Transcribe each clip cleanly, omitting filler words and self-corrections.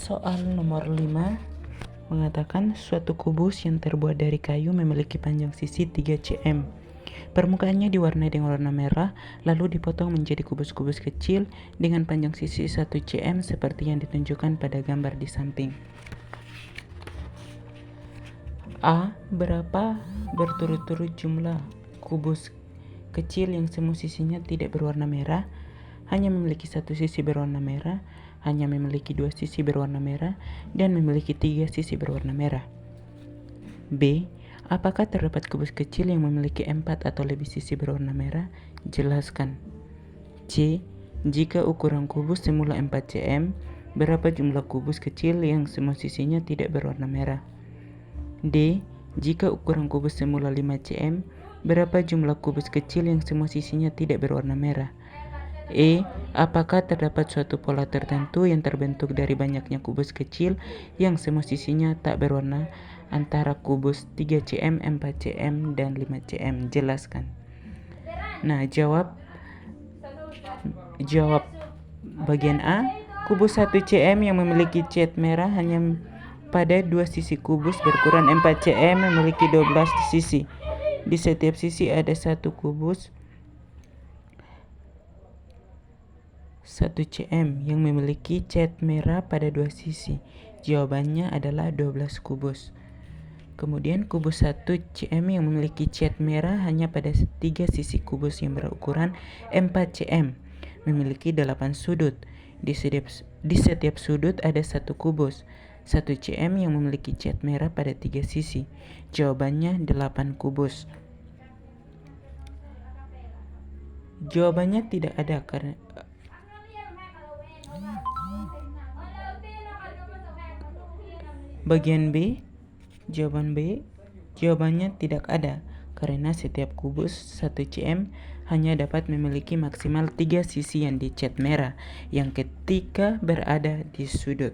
Soal nomor 5 mengatakan suatu kubus yang terbuat dari kayu memiliki panjang sisi 3 cm. Permukaannya diwarnai dengan warna merah, lalu dipotong menjadi kubus-kubus kecil dengan panjang sisi 1 cm seperti yang ditunjukkan pada gambar di samping. A. Berapa berturut-turut jumlah kubus kecil yang semua sisinya tidak berwarna merah, hanya memiliki satu sisi berwarna merah, hanya memiliki dua sisi berwarna merah, dan memiliki 3 sisi berwarna merah. B. Apakah terdapat kubus kecil yang memiliki 4 atau lebih sisi berwarna merah? Jelaskan. C. Jika ukuran kubus semula 4 cm, berapa jumlah kubus kecil yang semua sisinya tidak berwarna merah? D. Jika ukuran kubus semula 5 cm, berapa jumlah kubus kecil yang semua sisinya tidak berwarna merah? E. Apakah terdapat suatu pola tertentu yang terbentuk dari banyaknya kubus kecil yang semua sisinya tak berwarna antara kubus 3 cm, 4 cm, dan 5 cm? Jelaskan. Nah, jawab bagian A. Kubus 1 cm yang memiliki cat merah hanya pada dua sisi kubus berukuran 4 cm memiliki 12 sisi. Di setiap sisi ada satu kubus 1 cm yang memiliki cat merah pada dua sisi. Jawabannya adalah 12 kubus. Kemudian kubus 1 cm yang memiliki cat merah hanya pada 3 sisi kubus yang berukuran 4 cm memiliki 8 sudut. Di setiap sudut ada satu kubus 1 cm yang memiliki cat merah pada 3 sisi. Jawabannya 8 kubus. Jawabannya tidak ada karena bagian B. Jawabannya tidak ada karena setiap kubus 1 cm hanya dapat memiliki maksimal 3 sisi yang dicat merah yang ketika berada di sudut.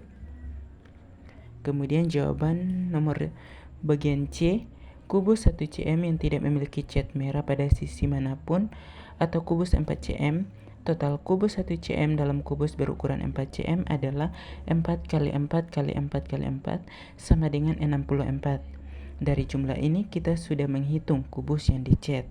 Kemudian jawaban nomor bagian C. Kubus 1 cm yang tidak memiliki cat merah pada sisi manapun atau kubus 4 cm. Total kubus 1 cm dalam kubus berukuran 4 cm adalah 4 kali 4 kali 4 kali 4 sama dengan 64. Dari jumlah ini kita sudah menghitung kubus yang dicat.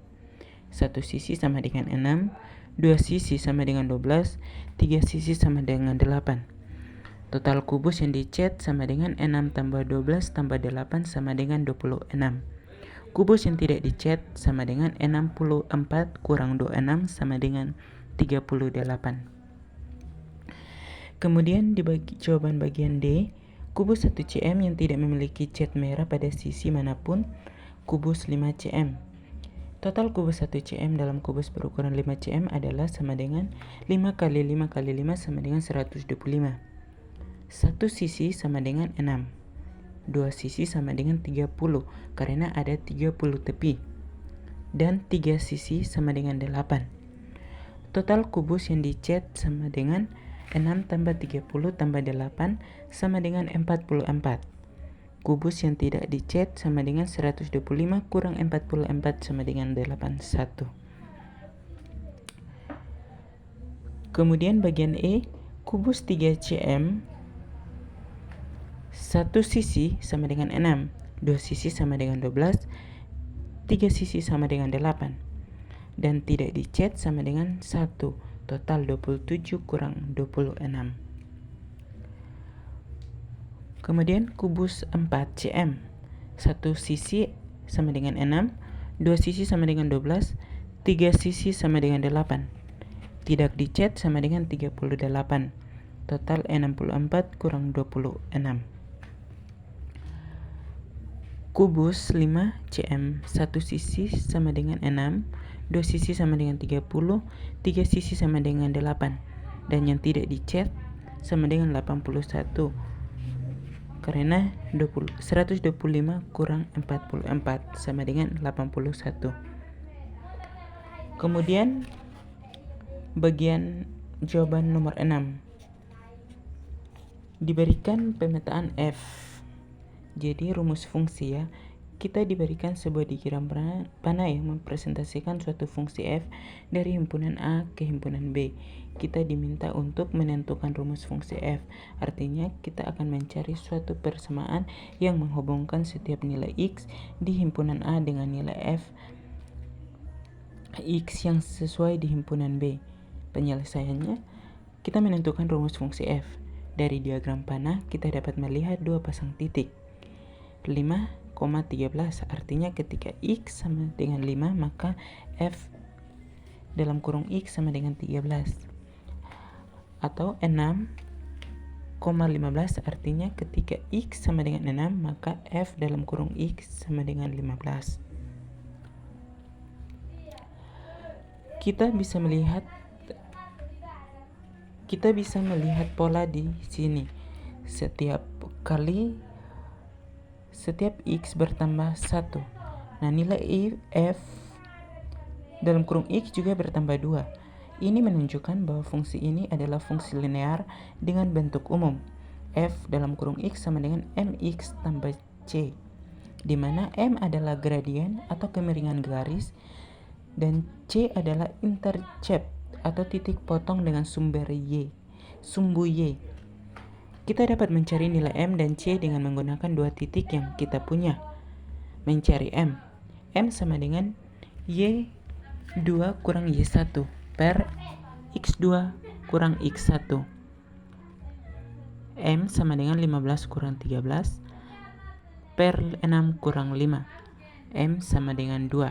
Satu sisi sama dengan 6, dua sisi sama dengan 12, 3 sisi sama dengan 8. Total kubus yang dicat sama dengan 6 tambah 12 tambah 8 sama dengan 26. Kubus yang tidak dicat sama dengan 64 kurang 26 sama dengan 38. Kemudian di jawaban bagian D, kubus 1 cm yang tidak memiliki cat merah pada sisi manapun, kubus 5 cm. Total kubus 1 cm dalam kubus berukuran 5 cm adalah sama dengan 5 kali 5 kali 5 sama dengan 125. Satu sisi sama dengan 6. Dua sisi sama dengan 30 karena ada 30 tepi. Dan 3 sisi sama dengan 8. Total kubus yang dicat sama dengan 6 tambah 30 tambah 8 sama dengan 44. Kubus yang tidak dicat sama dengan 125 kurang 44 sama dengan 81. Kemudian bagian E, kubus 3 cm, satu sisi sama dengan 6, dua sisi sama dengan 12, 3 sisi sama dengan 8. Dan tidak dicat sama dengan 1, total 27 kurang 26. Kemudian kubus 4 cm, satu sisi sama dengan 6, dua sisi sama dengan 12, 3 sisi sama dengan 8. Tidak dicat sama dengan 38, total 64 kurang 26. Kubus 5 cm, satu sisi sama dengan 6, dua sisi sama dengan 30, 3 sisi sama dengan 8, dan yang tidak dicat sama dengan 81 karena 125 kurang 44 sama dengan 81. Kemudian bagian jawaban nomor 6 diberikan pemetaan F. Jadi rumus fungsi ya, kita diberikan sebuah diagram panah yang mempresentasikan suatu fungsi f dari himpunan A ke himpunan B. Kita diminta untuk menentukan rumus fungsi f. Artinya kita akan mencari suatu persamaan yang menghubungkan setiap nilai x di himpunan A dengan nilai f x yang sesuai di himpunan B. Penyelesaiannya, kita menentukan rumus fungsi f. Dari diagram panah kita dapat melihat dua pasang titik 5,13, artinya ketika x sama dengan 5 maka f dalam kurung x sama dengan 13. Atau 6,15, artinya ketika x sama dengan 6 maka f dalam kurung x sama dengan 15. Kita bisa melihat pola di sini. Setiap x bertambah 1. Nah, nilai f dalam kurung x juga bertambah 2. Ini menunjukkan bahwa fungsi ini adalah fungsi linear dengan bentuk umum. F dalam kurung x sama dengan mx tambah c, di mana m adalah gradien atau kemiringan garis dan c adalah intercept atau titik potong dengan sumbu y. Kita dapat mencari nilai m dan c dengan menggunakan dua titik yang kita punya. Mencari m sama dengan y2 kurang y1 per x2 kurang x1. M sama dengan 15 kurang 13 per 6 kurang 5. M sama dengan 2.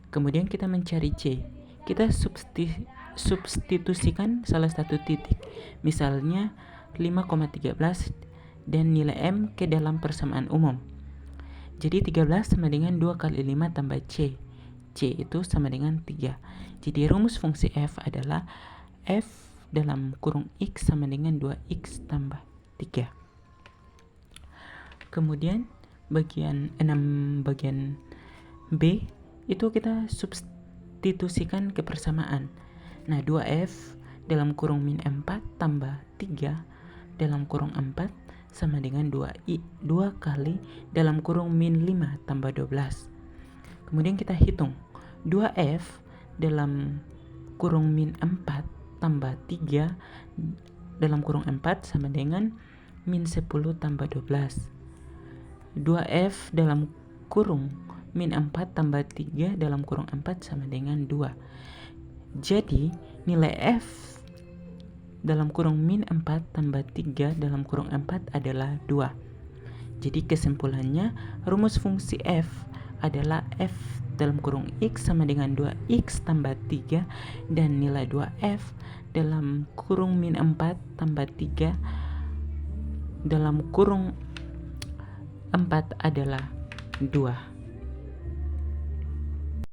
Kemudian kita mencari c. Kita substitusikan salah satu titik. Misalnya 5,13 dan nilai m ke dalam persamaan umum. Jadi 13 sama dengan 2 kali 5 tambah c. C itu sama dengan 3. Jadi rumus fungsi f adalah f dalam kurung x sama dengan 2x tambah 3. Kemudian bagian B itu kita substitusikan ke persamaan. Nah, 2f dalam kurung min 4 tambah 3 dalam kurung 4 sama dengan 2 kali dalam kurung min 5 tambah 12. Kemudian kita hitung 2f dalam kurung min 4 tambah 3 dalam kurung 4 sama dengan min 10 tambah 12. 2f dalam kurung min 4 tambah 3 dalam kurung 4 sama dengan 2. Jadi nilai f dalam kurung min 4 tambah 3 dalam kurung 4 adalah 2. Jadi kesimpulannya rumus fungsi f adalah f dalam kurung x sama dengan 2x tambah 3 dan nilai 2f dalam kurung min 4 tambah 3 dalam kurung 4 adalah 2.